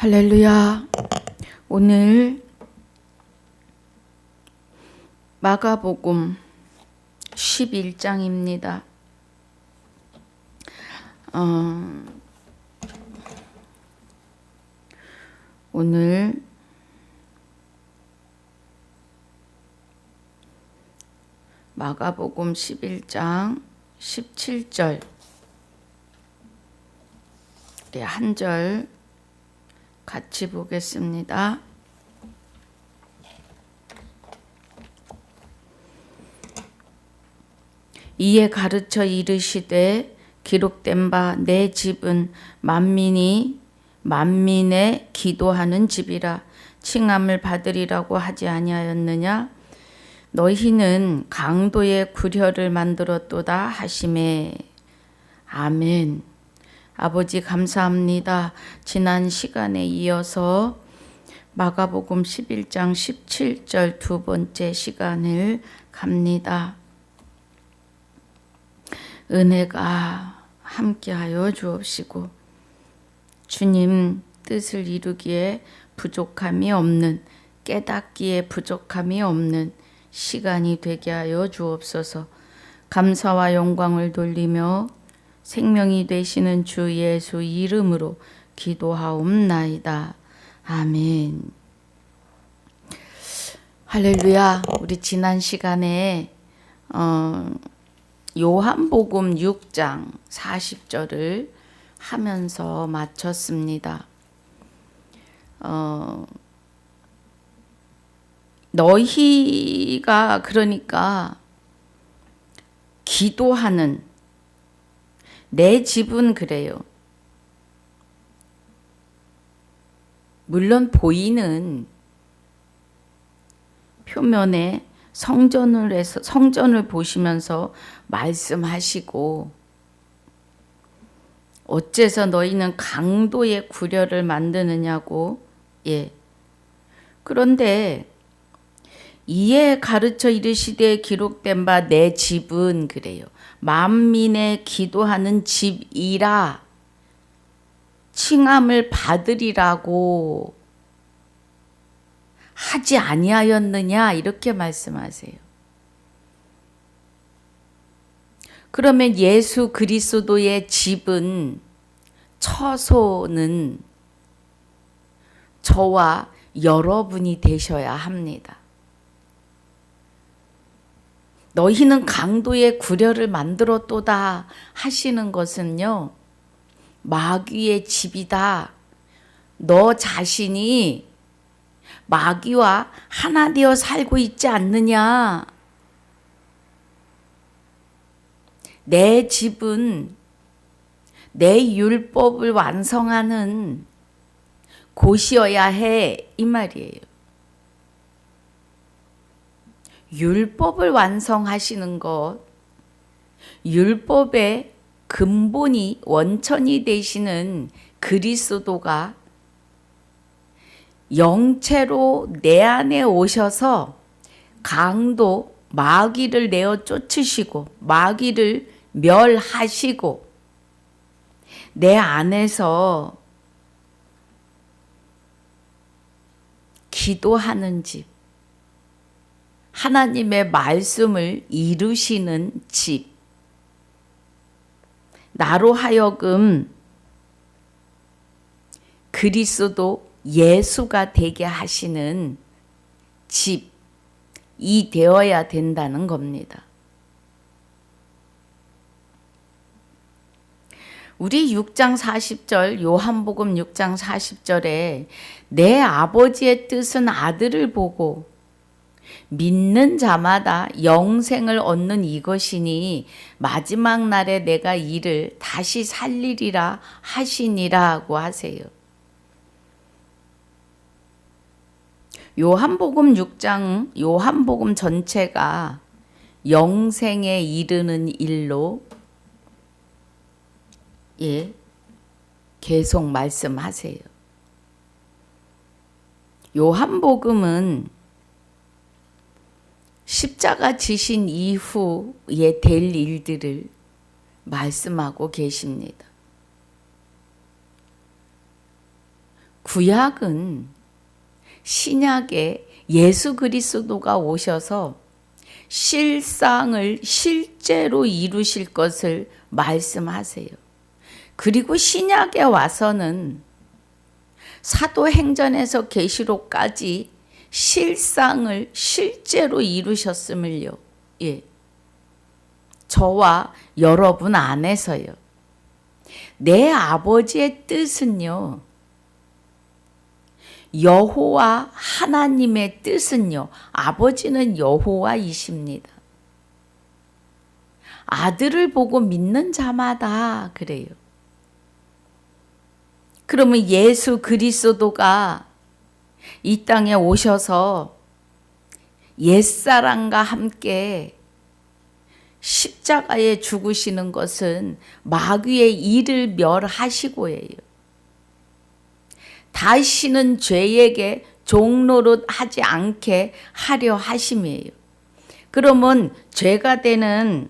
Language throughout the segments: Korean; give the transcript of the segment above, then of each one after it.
할렐루야. 오늘 마가복음 11장입니다. 오늘 마가복음 11장 17절 한 절 같이 보겠습니다. 이에 가르쳐 이르시되 기록된 바 내 집은 만민의 기도하는 집이라 칭함을 받으리라고 하지 아니하였느냐. 너희는 강도의 구려를 만들었도다 하시매. 아멘. 아버지 감사합니다. 지난 시간에 이어서 마가복음 11장 17절 두 번째 시간을 갑니다. 은혜가 함께하여 주옵시고 주님 뜻을 이루기에 부족함이 없는, 깨닫기에 부족함이 없는 시간이 되게 하여 주옵소서. 감사와 영광을 돌리며 생명이 되시는 주 예수 이름으로 기도하옵나이다. 아멘. 할렐루야. 우리 지난 시간에 요한복음 6장 40절을 하면서 마쳤습니다. 너희가 그러니까 기도하는 내 집은 그래요. 물론 보이는 표면에 성전을 보시면서 말씀하시고 어째서 너희는 강도의 구려를 만드느냐고. 그런데 이에 가르쳐 이르시되 기록된 바 내 집은 그래요. 만민의 기도하는 집이라 칭함을 받으리라고 하지 아니하였느냐, 이렇게 말씀하세요. 그러면 예수 그리스도의 집은, 처소는 저와 여러분이 되셔야 합니다. 너희는 강도의 구려를 만들었도다 하시는 것은요, 마귀의 집이다. 너 자신이 마귀와 하나 되어 살고 있지 않느냐. 내 집은 내 율법을 완성하는 곳이어야 해, 이 말이에요. 율법을 완성하시는 것, 율법의 근본이 원천이 되시는 그리스도가 영체로 내 안에 오셔서 강도 마귀를 내어 쫓으시고 마귀를 멸하시고 내 안에서 기도하는 집, 하나님의 말씀을 이루시는 집, 나로 하여금 그리스도 예수가 되게 하시는 집이 되어야 된다는 겁니다. 우리 6장 40절, 요한복음 6장 40절에 내 아버지의 뜻은 아들을 보고 믿는 자마다 영생을 얻는 이것이니 마지막 날에 내가 이를 다시 살리리라 하시니라고 하세요. 요한복음 6장, 요한복음 전체가 영생에 이르는 일로 계속 말씀하세요. 요한복음은 십자가 지신 이후에 될 일들을 말씀하고 계십니다. 구약은 신약에 예수 그리스도가 오셔서 실상을 실제로 이루실 것을 말씀하세요. 그리고 신약에 와서는 사도행전에서 계시록까지 실상을 실제로 이루셨음을요. 예. 저와 여러분 안에서요. 내 아버지의 뜻은요. 여호와 하나님의 뜻은요. 아버지는 여호와이십니다. 아들을 보고 믿는 자마다 그래요. 그러면 예수 그리스도가 이 땅에 오셔서 옛사람과 함께 십자가에 죽으시는 것은 마귀의 일을 멸하시고예요. 다시는 죄에게 종노릇 하지 않게 하려 하심이에요. 그러면 죄가 되는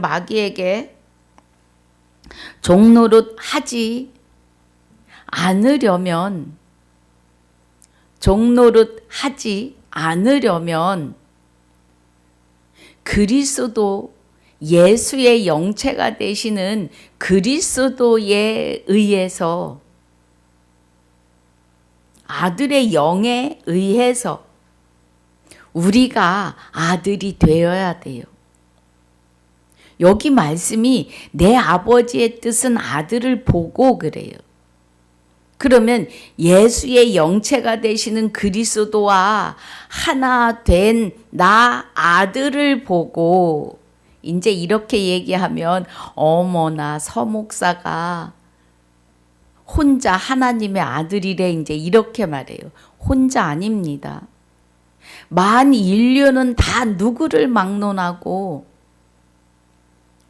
마귀에게 종노릇 하지 않으려면 그리스도 예수의 영체가 되시는 그리스도에 의해서 아들의 영에 의해서 우리가 아들이 되어야 돼요. 여기 말씀이 내 아버지의 뜻은 아들을 보고 그래요. 그러면 예수의 영체가 되시는 그리스도와 하나 된 나 아들을 보고 이제 이렇게 얘기하면 어머나 서목사가 혼자 하나님의 아들이래 이제 이렇게 말해요. 혼자 아닙니다. 만 인류는 다 누구를 막론하고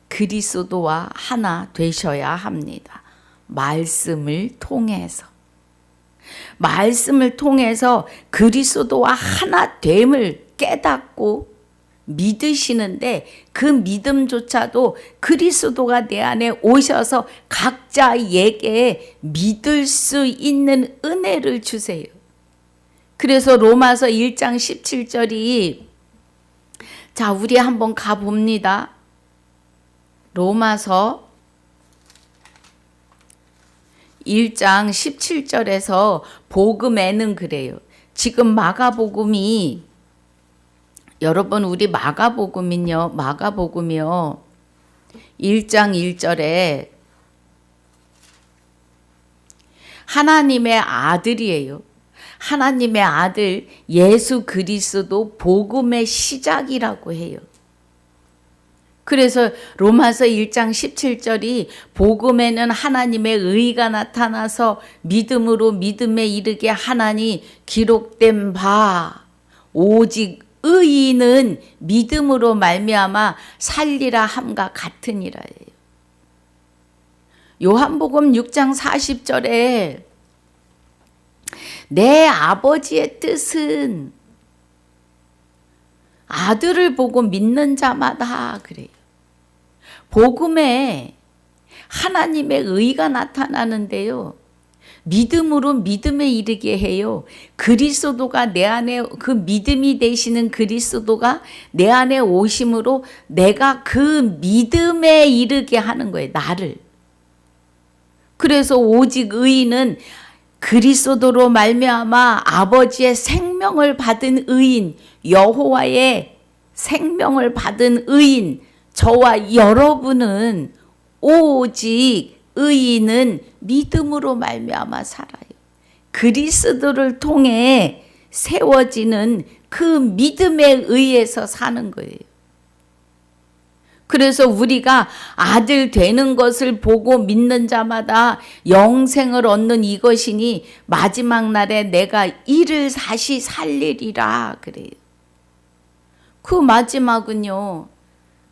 그리스도와 하나 되셔야 합니다. 말씀을 통해서 그리스도와 하나 됨을 깨닫고 믿으시는데 그 믿음조차도 그리스도가 내 안에 오셔서 각자에게 믿을 수 있는 은혜를 주세요. 그래서 로마서 1장 17절이 자 우리 한번 가봅니다. 로마서 1장 17절에서 복음에는 그래요. 지금 마가복음이 여러분 우리 마가복음이요 1장 1절에 하나님의 아들이에요. 하나님의 아들 예수 그리스도 복음의 시작이라고 해요. 그래서 로마서 1장 17절이 복음에는 하나님의 의가 나타나서 믿음으로 믿음에 이르게 하나니 기록된 바 오직 의인은 믿음으로 말미암아 살리라 함과 같으니라예요. 요한복음 6장 40절에 내 아버지의 뜻은 아들을 보고 믿는 자마다 그래요. 복음에 하나님의 의가 나타나는데요. 믿음으로 믿음에 이르게 해요. 그리스도가 내 안에 그 믿음이 되시는 그리스도가 내 안에 오심으로 내가 그 믿음에 이르게 하는 거예요. 나를. 그래서 오직 의인은 그리스도로 말미암아 아버지의 생명을 받은 의인, 여호와의 생명을 받은 의인, 저와 여러분은 오직 의인은 믿음으로 말미암아 살아요. 그리스도를 통해 세워지는 그 믿음에 의해서 사는 거예요. 그래서 우리가 아들 되는 것을 보고 믿는 자마다 영생을 얻는 이것이니 마지막 날에 내가 이를 다시 살리리라 그래요. 그 마지막은요.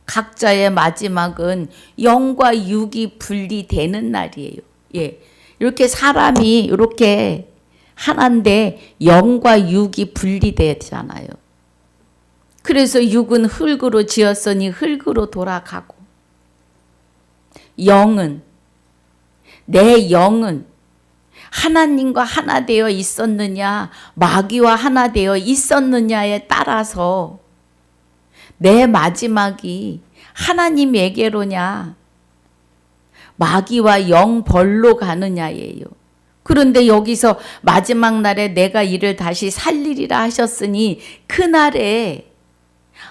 각자의 마지막은 영과 육이 분리되는 날이에요. 예. 이렇게 사람이 이렇게 하나인데 영과 육이 분리되잖아요. 그래서 육은 흙으로 지었으니 흙으로 돌아가고 내 영은 하나님과 하나 되어 있었느냐, 마귀와 하나 되어 있었느냐에 따라서 내 마지막이 하나님에게로냐, 마귀와 영벌로 가느냐예요. 그런데 여기서 마지막 날에 내가 이를 다시 살리리라 하셨으니 그날에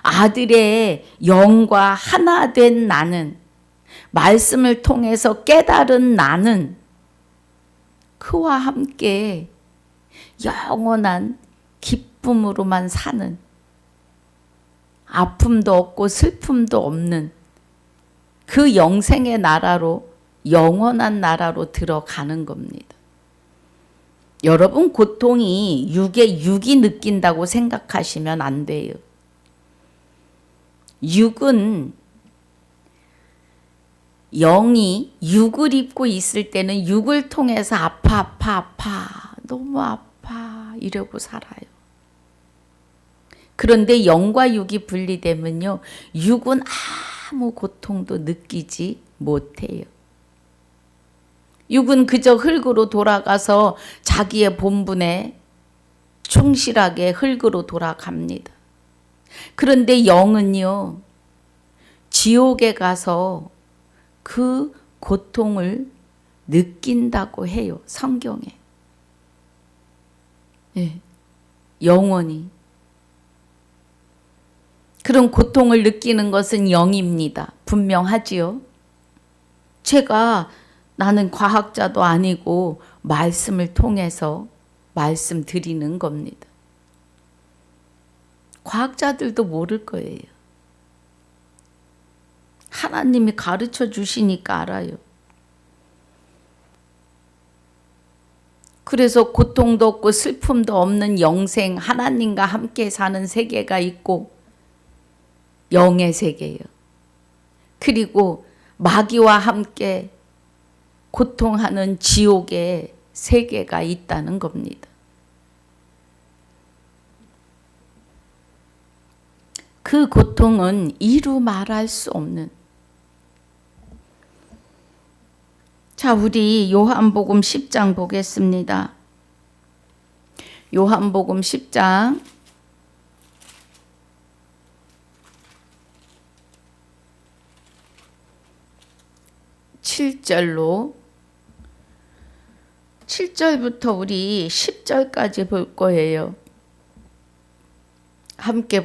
아들의 영과 하나 된 나는, 말씀을 통해서 깨달은 나는 그와 함께 영원한 기쁨으로만 사는, 아픔도 없고 슬픔도 없는 그 영생의 나라로, 영원한 나라로 들어가는 겁니다. 여러분, 고통이 육이 느낀다고 생각하시면 안 돼요. 육은, 영이 육을 입고 있을 때는 육을 통해서 아파 너무 아파 이러고 살아요. 그런데 영과 육이 분리되면요, 육은 아무 고통도 느끼지 못해요. 육은 그저 흙으로 돌아가서 자기의 본분에 충실하게 흙으로 돌아갑니다. 그런데 영은요, 지옥에 가서 그 고통을 느낀다고 해요, 성경에. 네, 영원히. 그런 고통을 느끼는 것은 영입니다. 분명하지요. 나는 과학자도 아니고 말씀을 통해서 말씀드리는 겁니다. 과학자들도 모를 거예요. 하나님이 가르쳐 주시니까 알아요. 그래서 고통도 없고 슬픔도 없는 영생, 하나님과 함께 사는 세계가 있고, 영의 세계예요. 그리고 마귀와 함께 고통하는 지옥의 세계가 있다는 겁니다. 그 고통은 이루 말할 수 없는. 자, 우리 요한복음 10장 보겠습니다. 요한복음 10장 7절부터 우리 10절까지 볼 거예요. 함께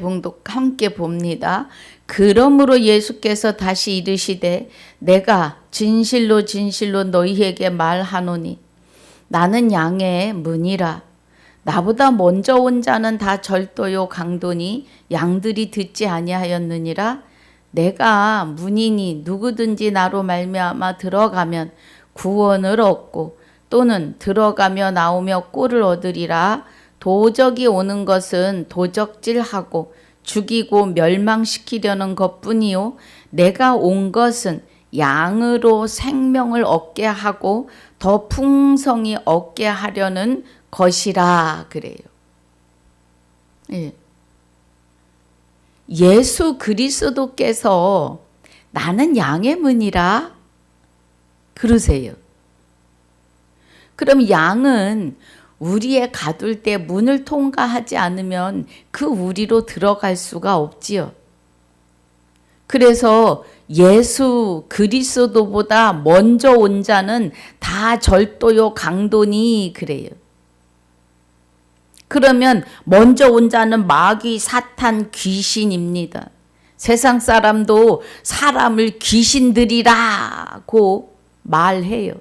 봅니다. 그러므로 예수께서 다시 이르시되 내가 진실로 진실로 너희에게 말하노니 나는 양의 문이라. 나보다 먼저 온 자는 다 절도요 강도니 양들이 듣지 아니하였느니라. 내가 문이니 누구든지 나로 말미암아 들어가면 구원을 얻고 또는 들어가며 나오며 꼴을 얻으리라. 도적이 오는 것은 도적질하고 죽이고 멸망시키려는 것뿐이요 내가 온 것은 양으로 생명을 얻게 하고 더 풍성히 얻게 하려는 것이라 그래요. 예. 예수 그리스도께서 나는 양의 문이라 그러세요. 그럼 양은 우리의 가둘 때 문을 통과하지 않으면 그 우리로 들어갈 수가 없지요. 그래서 예수 그리스도보다 먼저 온 자는 다 절도요 강도니 그래요. 그러면 먼저 온 자는 마귀, 사탄, 귀신입니다. 세상 사람도 사람을 귀신들이라고 말해요.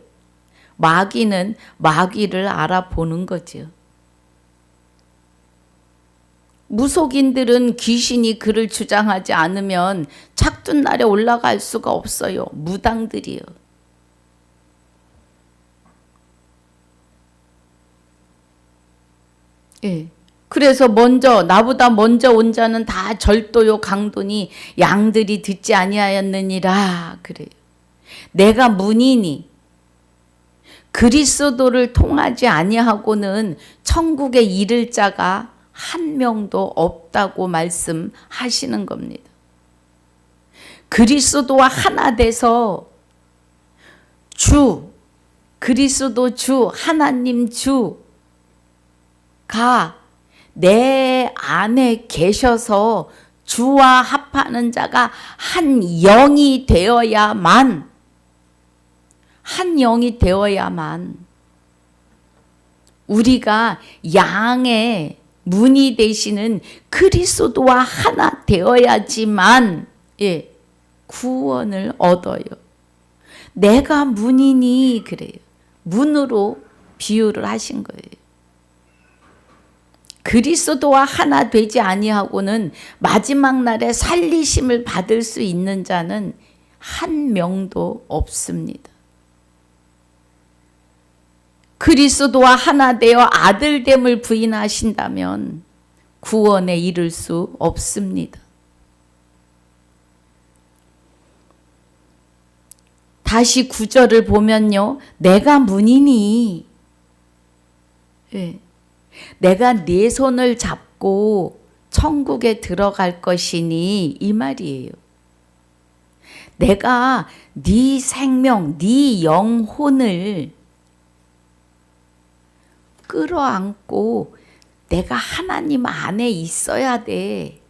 마귀는 마귀를 알아보는 거죠. 무속인들은 귀신이 그를 주장하지 않으면 작둔 날에 올라갈 수가 없어요. 무당들이요. 예. 그래서 나보다 먼저 온 자는 다 절도요 강도니 양들이 듣지 아니하였느니라 그래요. 내가 문이니 그리스도를 통하지 아니하고는 천국에 이를 자가 한 명도 없다고 말씀하시는 겁니다. 그리스도와 하나 돼서 주, 그리스도 주, 하나님 주가 내 안에 계셔서 주와 합하는 자가 한 영이 되어야만, 한 영이 되어야만 우리가 양의 문이 되시는 그리스도와 하나 되어야지만 구원을 얻어요. 내가 문이니 그래요. 문으로 비유를 하신 거예요. 그리스도와 하나 되지 아니하고는 마지막 날에 살리심을 받을 수 있는 자는 한 명도 없습니다. 그리스도와 하나 되어 아들됨을 부인하신다면 구원에 이를 수 없습니다. 다시 9절을 보면요. 내가 문이니, 내가 네 손을 잡고 천국에 들어갈 것이니 이 말이에요. 내가 네 생명, 네 영혼을 끌어안고 내가 하나님 안에 있어야 돼.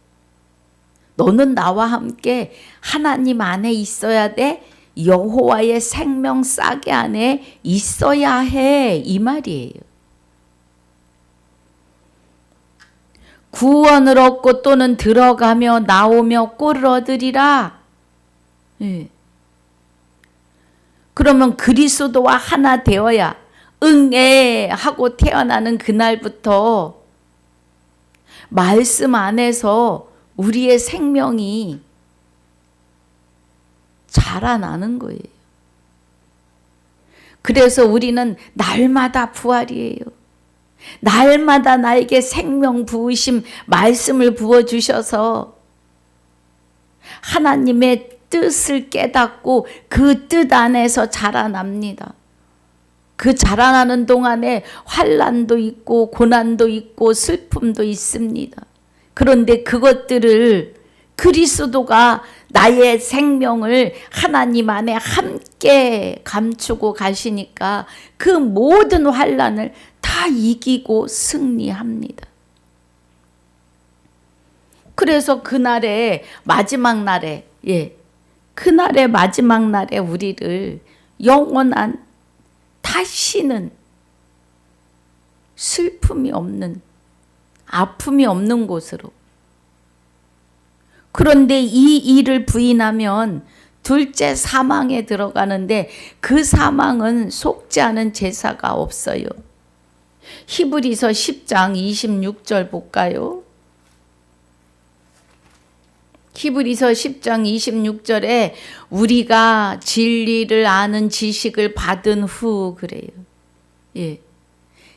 너는 나와 함께 하나님 안에 있어야 돼. 여호와의 생명 싸개 안에 있어야 해. 이 말이에요. 구원을 얻고 또는 들어가며 나오며 꼴을 얻으리라. 그러면 그리스도와 하나 되어야 응애 하고 태어나는 그날부터 말씀 안에서 우리의 생명이 자라나는 거예요. 그래서 우리는 날마다 부활이에요. 날마다 나에게 생명 부으심 말씀을 부어주셔서 하나님의 뜻을 깨닫고 그 뜻 안에서 자라납니다. 그 자라나는 동안에 환난도 있고 고난도 있고 슬픔도 있습니다. 그런데 그것들을 그리스도가 나의 생명을 하나님 안에 함께 감추고 가시니까 그 모든 환난을 다 이기고 승리합니다. 그래서 그날의 마지막 날에 그날의 마지막 날에 우리를 영원한 다시는 슬픔이 없는, 아픔이 없는 곳으로. 그런데 이 일을 부인하면 둘째 사망에 들어가는데 그 사망은 속지 않은 제사가 없어요. 히브리서 10장 26절 볼까요? 히브리서 10장 26절에 우리가 진리를 아는 지식을 받은 후 그래요.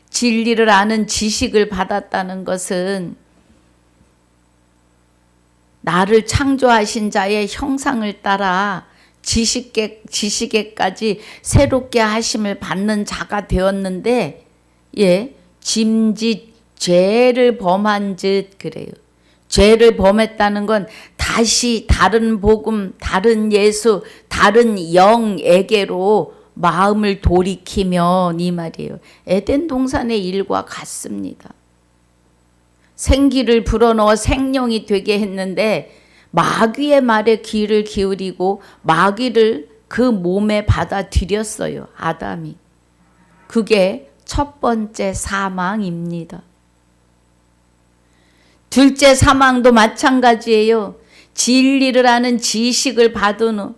진리를 아는 지식을 받았다는 것은 나를 창조하신 자의 형상을 따라 지식에까지 새롭게 하심을 받는 자가 되었는데 짐짓 죄를 범한 즉 그래요. 죄를 범했다는 건 다시 다른 복음, 다른 예수, 다른 영에게로 마음을 돌이키면 이 말이에요. 에덴 동산의 일과 같습니다. 생기를 불어넣어 생명이 되게 했는데 마귀의 말에 귀를 기울이고 마귀를 그 몸에 받아들였어요. 아담이. 그게 첫 번째 사망입니다. 둘째 사망도 마찬가지예요. 진리를 아는 지식을 받은 후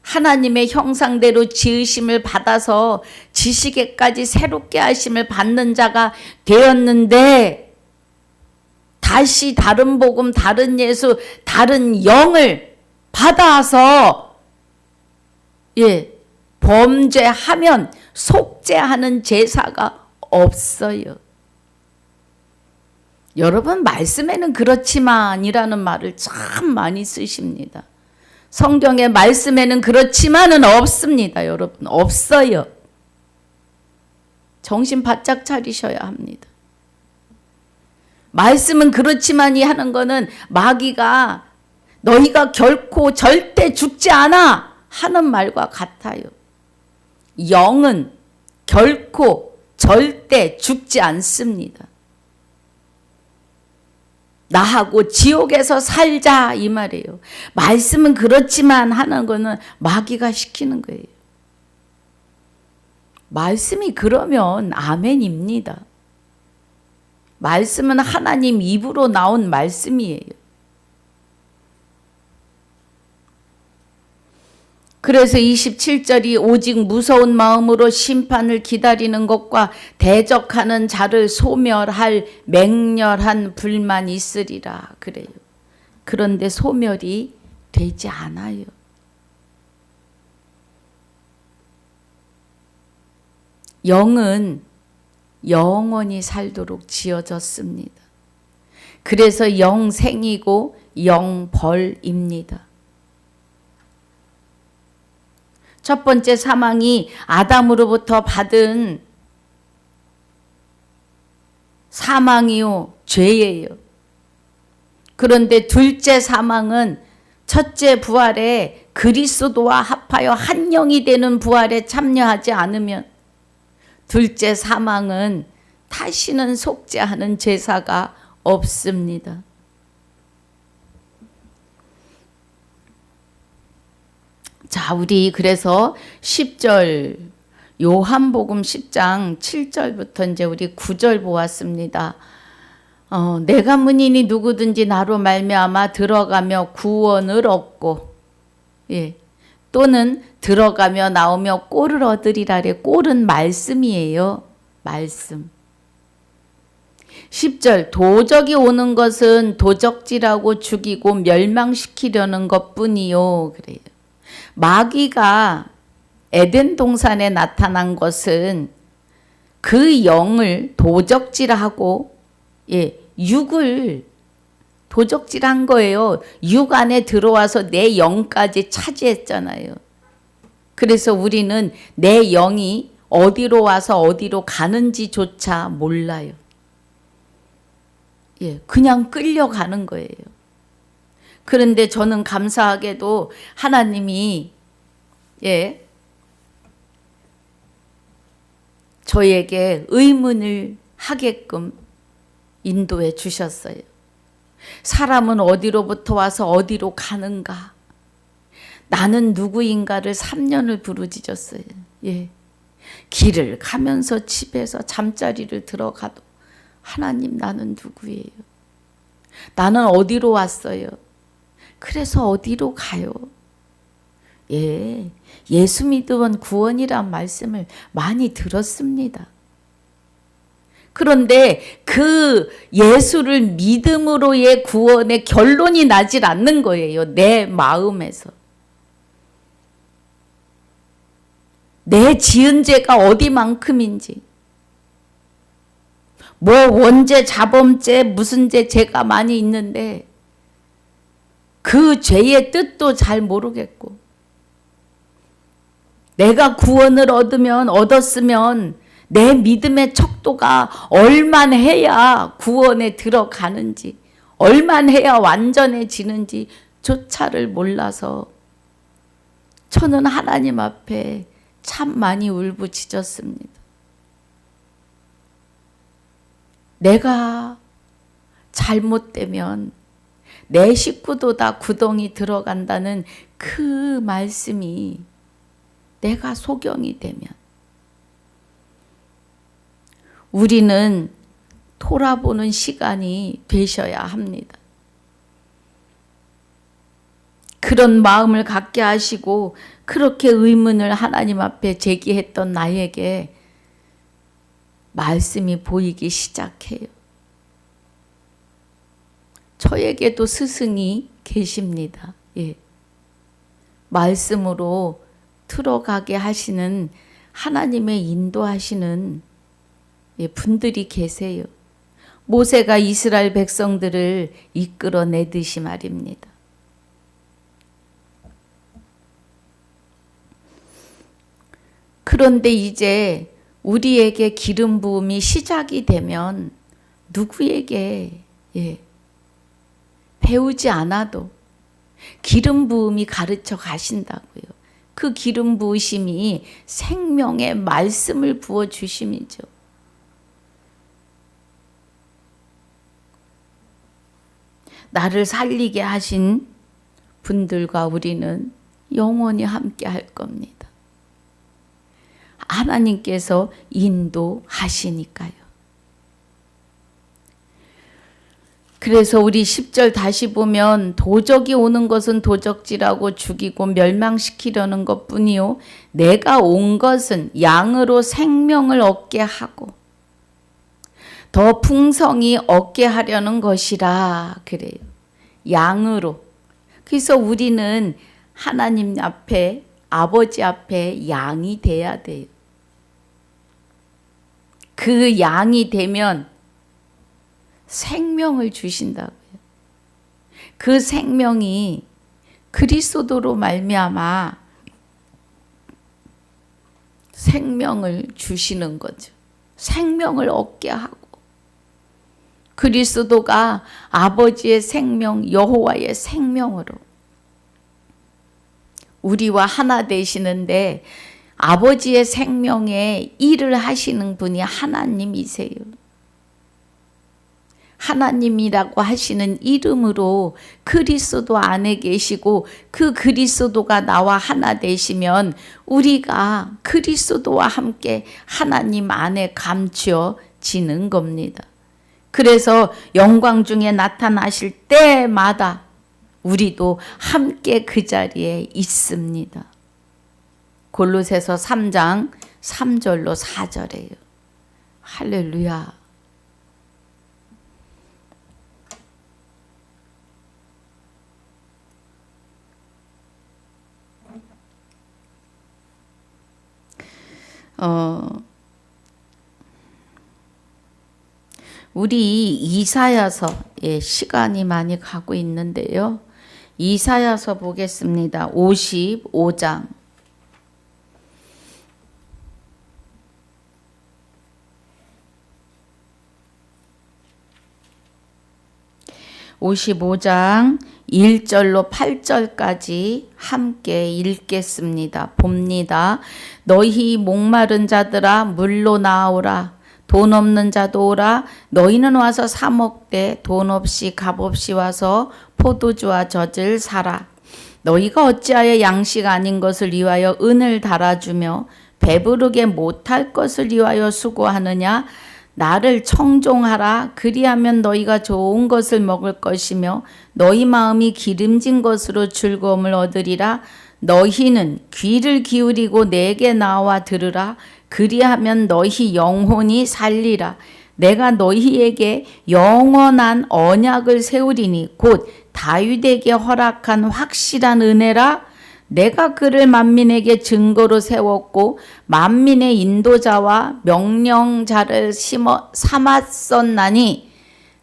하나님의 형상대로 지으심을 받아서 지식에까지 새롭게 하심을 받는 자가 되었는데 다시 다른 복음, 다른 예수, 다른 영을 받아서 범죄하면 속죄하는 제사가 없어요. 여러분 말씀에는 그렇지만이라는 말을 참 많이 쓰십니다. 성경의 말씀에는 그렇지만은 없습니다. 여러분 없어요. 정신 바짝 차리셔야 합니다. 말씀은 그렇지만이 하는 거는 마귀가 너희가 결코 절대 죽지 않아 하는 말과 같아요. 영은 결코 절대 죽지 않습니다. 나하고 지옥에서 살자 이 말이에요. 말씀은 그렇지만 하는 거는 마귀가 시키는 거예요. 말씀이 그러면 아멘입니다. 말씀은 하나님 입으로 나온 말씀이에요. 그래서 27절이 오직 무서운 마음으로 심판을 기다리는 것과 대적하는 자를 소멸할 맹렬한 불만 있으리라 그래요. 그런데 소멸이 되지 않아요. 영은 영원히 살도록 지어졌습니다. 그래서 영생이고 영벌입니다. 첫 번째 사망이 아담으로부터 받은 사망이요, 죄예요. 그런데 둘째 사망은 첫째 부활에 그리스도와 합하여 한 영이 되는 부활에 참여하지 않으면 둘째 사망은 다시는 속죄하는 제사가 없습니다. 자, 우리 그래서 10절 요한복음 10장 7절부터 이제 우리 9절 보았습니다. 내가 문이니 누구든지 나로 말미암아 들어가며 구원을 얻고 또는 들어가며 나오며 꼴을 얻으리라래. 꼴은 말씀이에요. 말씀. 10절 도적이 오는 것은 도적질하고 죽이고 멸망시키려는 것뿐이요. 그래요. 마귀가 에덴 동산에 나타난 것은 그 영을 도적질하고 육을 도적질한 거예요. 육 안에 들어와서 내 영까지 차지했잖아요. 그래서 우리는 내 영이 어디로 와서 어디로 가는지조차 몰라요. 그냥 끌려가는 거예요. 그런데 저는 감사하게도 하나님이 저에게 의문을 하게끔 인도해 주셨어요. 사람은 어디로부터 와서 어디로 가는가? 나는 누구인가를 3년을 부르짖었어요. 길을 가면서 집에서 잠자리를 들어가도 하나님 나는 누구예요? 나는 어디로 왔어요? 그래서 어디로 가요? 예수 믿으면 구원이란 말씀을 많이 들었습니다. 그런데 그 예수를 믿음으로의 구원의 결론이 나질 않는 거예요. 내 마음에서. 내 지은 죄가 어디만큼인지. 뭐 원죄, 자범죄, 무슨 죄가 많이 있는데 그 죄의 뜻도 잘 모르겠고 내가 구원을 얻었으면 내 믿음의 척도가 얼마나 해야 구원에 들어가는지 얼마나 해야 완전해지는지 조차를 몰라서 저는 하나님 앞에 참 많이 울부짖었습니다. 내가 잘못되면 내 식구도 다 구덩이 들어간다는 그 말씀이 내가 소경이 되면 우리는 돌아보는 시간이 되셔야 합니다. 그런 마음을 갖게 하시고 그렇게 의문을 하나님 앞에 제기했던 나에게 말씀이 보이기 시작해요. 저에게도 스승이 계십니다. 말씀으로 들어가게 하시는 하나님의 인도하시는 분들이 계세요. 모세가 이스라엘 백성들을 이끌어내듯이 말입니다. 그런데 이제 우리에게 기름 부음이 시작이 되면 누구에게 배우지 않아도 기름 부음이 가르쳐 가신다고요. 그 기름 부으심이 생명의 말씀을 부어 주심이죠. 나를 살리게 하신 분들과 우리는 영원히 함께 할 겁니다. 하나님께서 인도하시니까요. 그래서 우리 10절 다시 보면 도적이 오는 것은 도적질하고 죽이고 멸망시키려는 것뿐이요 내가 온 것은 양으로 생명을 얻게 하고 더 풍성히 얻게 하려는 것이라 그래요. 양으로. 그래서 우리는 하나님 앞에 아버지 앞에 양이 돼야 돼요. 그 양이 되면 생명을 주신다고요. 그 생명이 그리스도로 말미암아 생명을 주시는 거죠. 생명을 얻게 하고 그리스도가 아버지의 생명, 여호와의 생명으로 우리와 하나 되시는데 아버지의 생명에 일을 하시는 분이 하나님이세요. 하나님이라고 하시는 이름으로 그리스도 안에 계시고 그 그리스도가 나와 하나 되시면 우리가 그리스도와 함께 하나님 안에 감추어지는 겁니다. 그래서 영광 중에 나타나실 때마다 우리도 함께 그 자리에 있습니다. 골로새서 3장 3절로 4절이에요. 할렐루야. 우리 이사야서에 시간이 많이 가고 있는데요. 이사야서 보겠습니다. 55장. 55장 1절로 8절까지 함께 읽겠습니다. 봅니다. 너희 목마른 자들아 물로 나오라. 돈 없는 자도 오라. 너희는 와서 사 먹되 돈 없이 값 없이 와서 포도주와 젖을 사라. 너희가 어찌하여 양식 아닌 것을 위하여 은을 달아주며 배부르게 못할 것을 위하여 수고하느냐. 나를 청종하라. 그리하면 너희가 좋은 것을 먹을 것이며 너희 마음이 기름진 것으로 즐거움을 얻으리라. 너희는 귀를 기울이고 내게 나와 들으라. 그리하면 너희 영혼이 살리라. 내가 너희에게 영원한 언약을 세우리니 곧 다윗에게 허락한 확실한 은혜라. 내가 그를 만민에게 증거로 세웠고 만민의 인도자와 명령자를 삼았었나니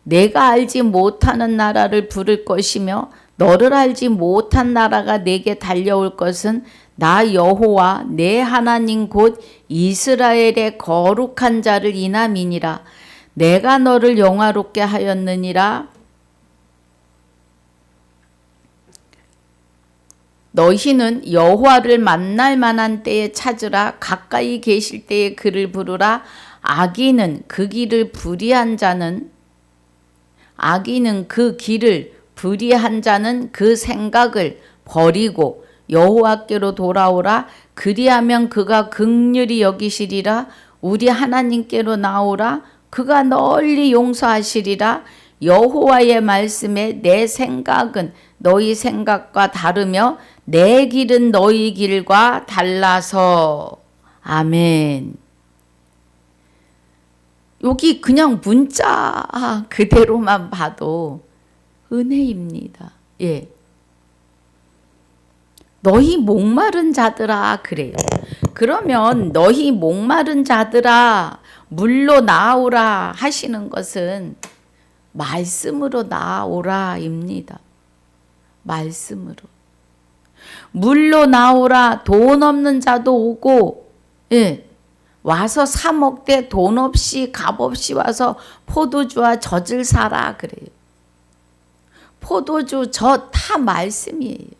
내가 알지 못하는 나라를 부를 것이며 너를 알지 못한 나라가 내게 달려올 것은 나 여호와 내 하나님 곧 이스라엘의 거룩한 자를 인함이니라. 내가 너를 영화롭게 하였느니라. 너희는 여호와를 만날 만한 때에 찾으라. 가까이 계실 때에 그를 부르라. 악인은 그 길을 불의한 자는 그 생각을 버리고 여호와께로 돌아오라. 그리하면 그가 긍휼히 여기시리라. 우리 하나님께로 나오라. 그가 널리 용서하시리라. 여호와의 말씀에 내 생각은 너희 생각과 다르며 내 길은 너희 길과 달라서. 아멘. 여기 그냥 문자 그대로만 봐도 은혜입니다. 예. 너희 목마른 자들아 그래요. 그러면 너희 목마른 자들아 물로 나오라 하시는 것은 말씀으로 나오라입니다. 말씀으로. 물로 나오라. 돈 없는 자도 오고, 예. 와서 사 먹되 돈 없이 값 없이 와서 포도주와 젖을 사라 그래요. 포도주, 젖 다 말씀이에요.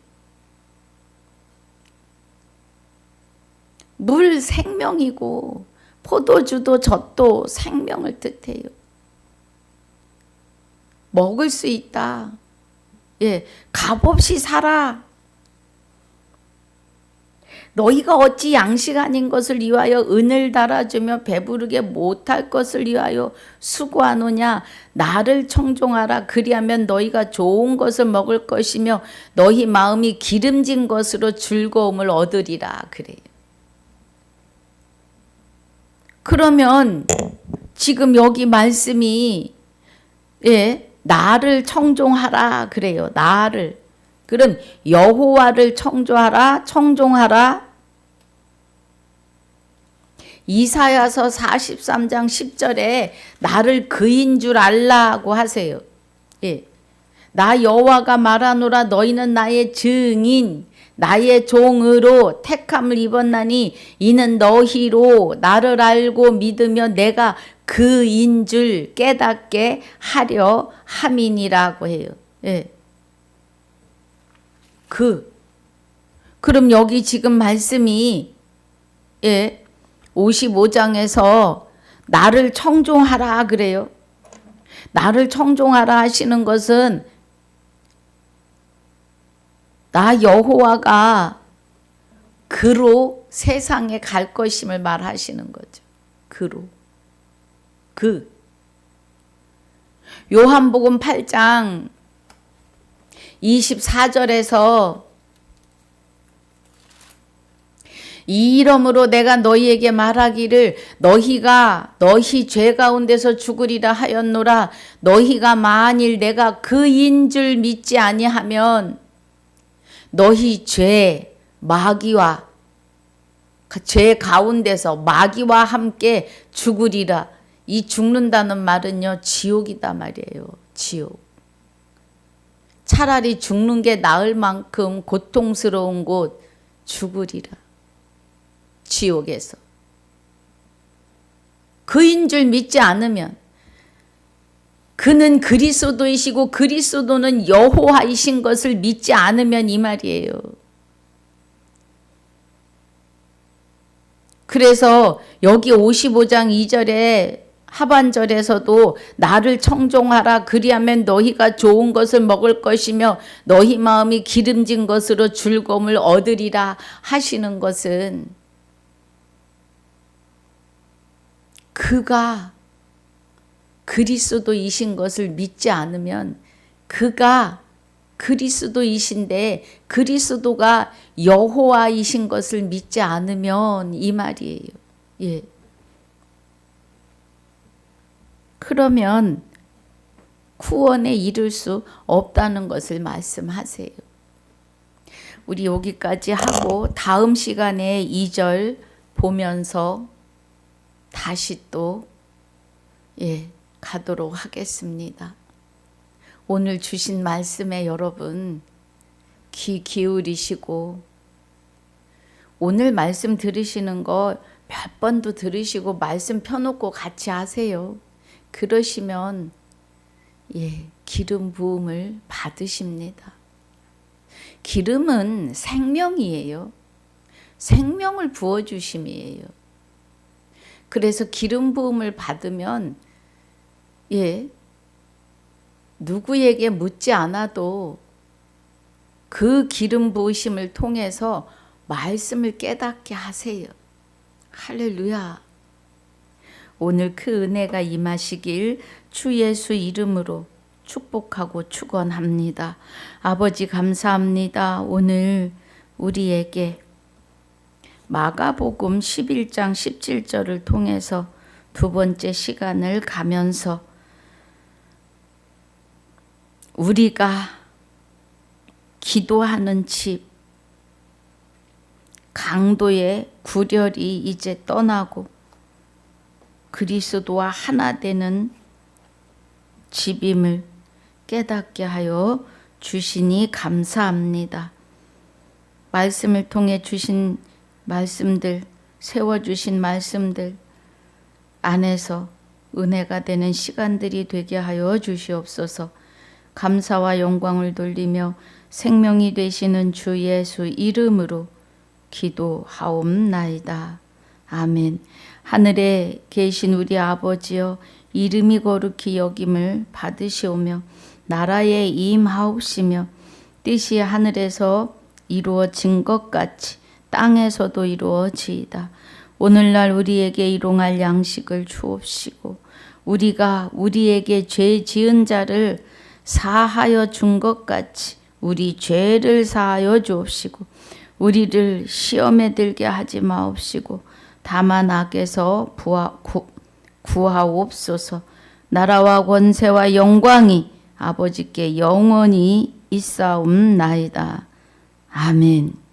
물 생명이고 포도주도 젖도 생명을 뜻해요. 먹을 수 있다. 예, 값없이 살아. 너희가 어찌 양식 아닌 것을 위하여 은을 달아주며 배부르게 못할 것을 위하여 수고하노냐. 나를 청종하라. 그리하면 너희가 좋은 것을 먹을 것이며 너희 마음이 기름진 것으로 즐거움을 얻으리라. 그래요. 그러면 지금 여기 말씀이 나를 청종하라 그래요. 나를. 그럼 여호와를 청종하라. 이사야서 43장 10절에 나를 그인 줄 알라고 하세요. 나 여호와가 말하노라. 너희는 나의 증인 나의 종으로 택함을 입었나니 이는 너희로 나를 알고 믿으며 내가 그인 줄 깨닫게 하려 함이니라고 해요. 그럼 여기 지금 말씀이 55장에서 나를 청종하라 그래요. 나를 청종하라 하시는 것은 나 여호와가 그로 세상에 갈 것임을 말하시는 거죠. 요한복음 8장 24절에서 이 이름으로 내가 너희에게 말하기를 너희 죄 가운데서 죽으리라 하였노라. 너희가 만일 내가 그인 줄 믿지 아니하면 너희 죄 가운데서 마귀와 함께 죽으리라. 이 죽는다는 말은요, 지옥이다 말이에요. 지옥. 차라리 죽는 게 나을 만큼 고통스러운 곳 죽으리라. 지옥에서. 그인 줄 믿지 않으면 그는 그리스도이시고 그리스도는 여호와이신 것을 믿지 않으면 이 말이에요. 그래서 여기 55장 2절에 하반절에서도 나를 청종하라. 그리하면 너희가 좋은 것을 먹을 것이며 너희 마음이 기름진 것으로 즐거움을 얻으리라 하시는 것은 그가 그리스도이신 것을 믿지 않으면 그가 그리스도이신데 그리스도가 여호와이신 것을 믿지 않으면 이 말이에요. 그러면 구원에 이를 수 없다는 것을 말씀하세요. 우리 여기까지 하고 다음 시간에 2절 보면서 다시 또 가도록 하겠습니다. 오늘 주신 말씀에 여러분 귀 기울이시고 오늘 말씀 들으시는 거 몇 번도 들으시고 말씀 펴놓고 같이 하세요. 그러시면 기름 부음을 받으십니다. 기름은 생명이에요. 생명을 부어주심이에요. 그래서 기름 부음을 받으면 누구에게 묻지 않아도 그 기름 부으심을 통해서 말씀을 깨닫게 하세요. 할렐루야. 오늘 그 은혜가 임하시길 주 예수 이름으로 축복하고 축원합니다. 아버지 감사합니다. 오늘 우리에게 마가복음 11장 17절을 통해서 두 번째 시간을 가면서 우리가 기도하는 집 강도의 구렬이 이제 떠나고 그리스도와 하나 되는 집임을 깨닫게 하여 주시니 감사합니다. 말씀을 통해 주신 말씀들, 세워주신 말씀들 안에서 은혜가 되는 시간들이 되게 하여 주시옵소서. 감사와 영광을 돌리며 생명이 되시는 주 예수 이름으로 기도하옵나이다. 아멘. 하늘에 계신 우리 아버지여, 이름이 거룩히 여김을 받으시오며 나라에 임하옵시며 뜻이 하늘에서 이루어진 것 같이 땅에서도 이루어지이다. 오늘날 우리에게 일용할 양식을 주옵시고 우리가 우리에게 죄 지은 자를 사하여 준 것 같이 우리 죄를 사하여 주옵시고 우리를 시험에 들게 하지 마옵시고 다만 악에서 구하옵소서. 나라와 권세와 영광이 아버지께 영원히 있사옵나이다. 아멘.